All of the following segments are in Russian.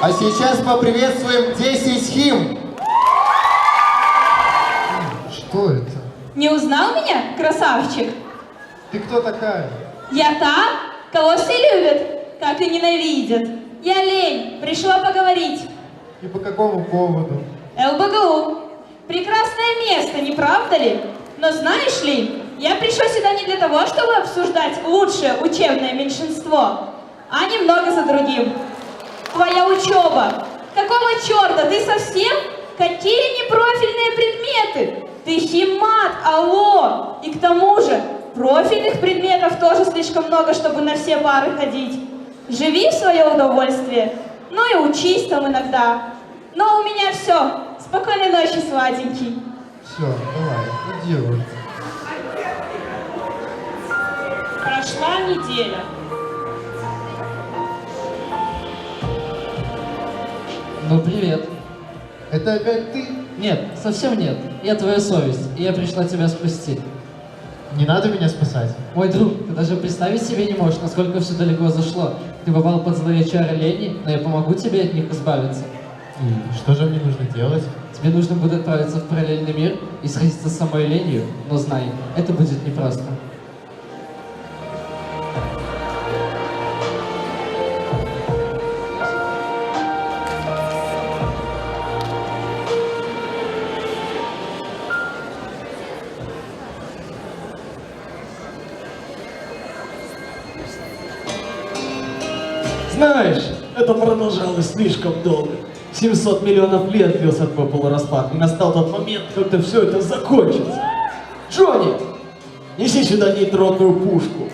А сейчас поприветствуем 10 хим. Что это? Не узнал меня, красавчик? Ты кто такая? Я та, кого все любят, как и ненавидят. Я лень, пришла поговорить. И по какому поводу? ЛБГУ. Прекрасное место, не правда ли? Но знаешь ли, я пришла сюда не для того, чтобы обсуждать лучшее учебное меньшинство, а немного за другим. Твоя учеба. Какого черта? Ты совсем? Какие непрофильные предметы? Ты химмат, алло! И к тому же, профильных предметов тоже слишком много, чтобы на все пары ходить. Живи в свое удовольствие, ну и учись там иногда. Но у меня все. Спокойной ночи, сладенький. Все, давай, иди уже. Прошла неделя. Ну, привет. Это опять ты? Нет, совсем нет. Я твоя совесть, и я пришла тебя спасти. Не надо меня спасать. Мой друг, ты даже представить себе не можешь, насколько все далеко зашло. Ты попал под злые чары лени, но я помогу тебе от них избавиться. И что же мне нужно делать? Тебе нужно будет отправиться в параллельный мир и сразиться с самой ленью, но знай, это будет непросто. Знаешь, это продолжалось слишком долго. 700 миллионов лет длился твой полураспад, и настал тот момент, когда все это закончится. Джонни, неси сюда нейтронную пушку.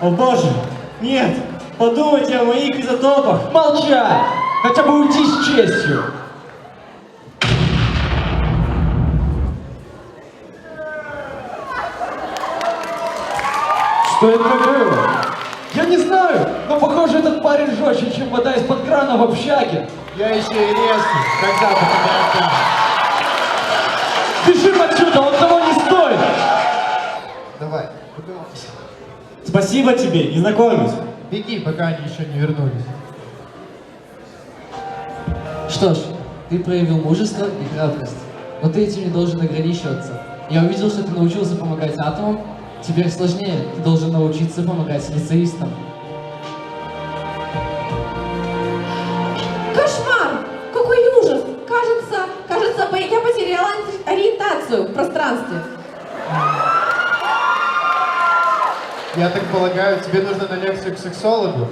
О боже, нет! Подумайте о моих изотопах! Молчать! Хотя бы уйти с честью. Что это было? Я не знаю, но похоже, этот парень жестче, чем вода из-под крана в общаге. Я еще и резкий, когда-то подождал. Бежим отсюда, он того не стоит! Давай, убивайся. Спасибо тебе, незнакомец! Беги, пока они еще не вернулись. Что ж, ты проявил мужество и храбрость, но ты этим не должен ограничиваться. Я увидел, что ты научился помогать атомам, теперь сложнее, ты должен научиться помогать лицеистам. Кошмар! Какой ужас! Кажется, я потеряла ориентацию в пространстве. Я так полагаю, тебе нужно на лекцию к сексологу?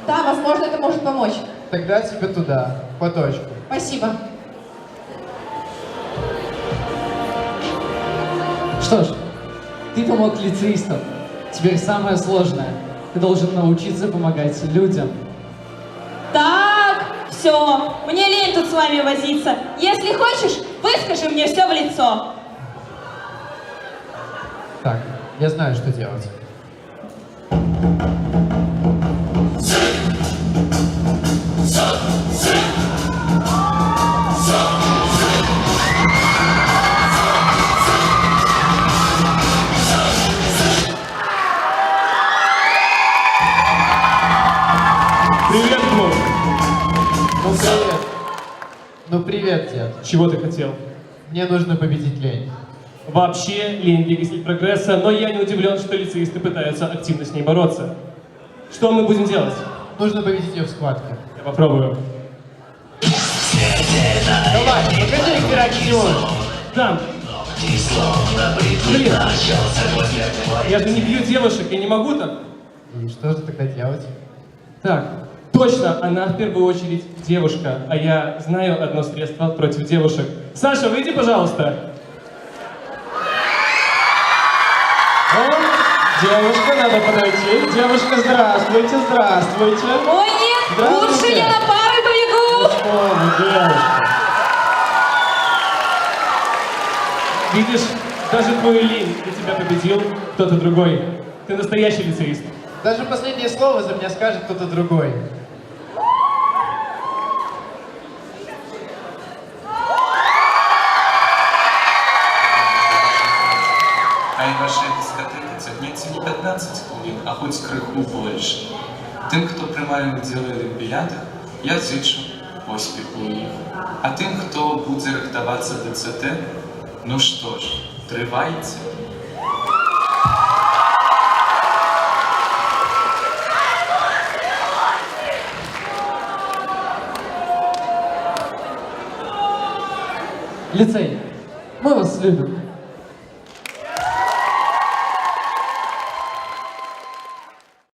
Да, возможно, это может помочь. Тогда тебе туда, по точку. Спасибо. Что ж, ты помог лицеистам. Теперь самое сложное. Ты должен научиться помогать людям. Так, все, мне лень тут с вами возиться. Если хочешь, выскажи мне все в лицо. Так, я знаю, что делать. Привет, Клод! Ну привет. Ну привет, дед. Чего ты хотел? Мне нужно победить лень. Вообще, лень двигатель прогресса, но я не удивлен, что лицеисты пытаются активно с ней бороться. Что мы будем делать? Нужно победить ее в схватке. Я попробую. Давай, покажи, как ты раньше не можешь. Там! Блин! Я же не бью девушек, я не могу так. И что же тогда делать? Так, точно, она в первую очередь девушка, а я знаю одно средство против девушек. Саша, выйди, пожалуйста. Девушка, надо подойти. Девушка, здравствуйте, здравствуйте. Ой, нет, Здравствуйте. лучше я на пары побегу. О, вы, девушка. Видишь, даже твой Лин для тебя победил кто-то другой. Ты настоящий лицеист. Даже последнее слово за меня скажет кто-то другой. А і ваша дискотека цягнеться не 15 хвилин, а хоч криху больше. Тим, хто приймає уділ у олімпіадах, я зичу поспіху у їх. А тим, хто буде рихтуватися до ЦТ, ну що ж, тривайте. Лицей, мы вас любим.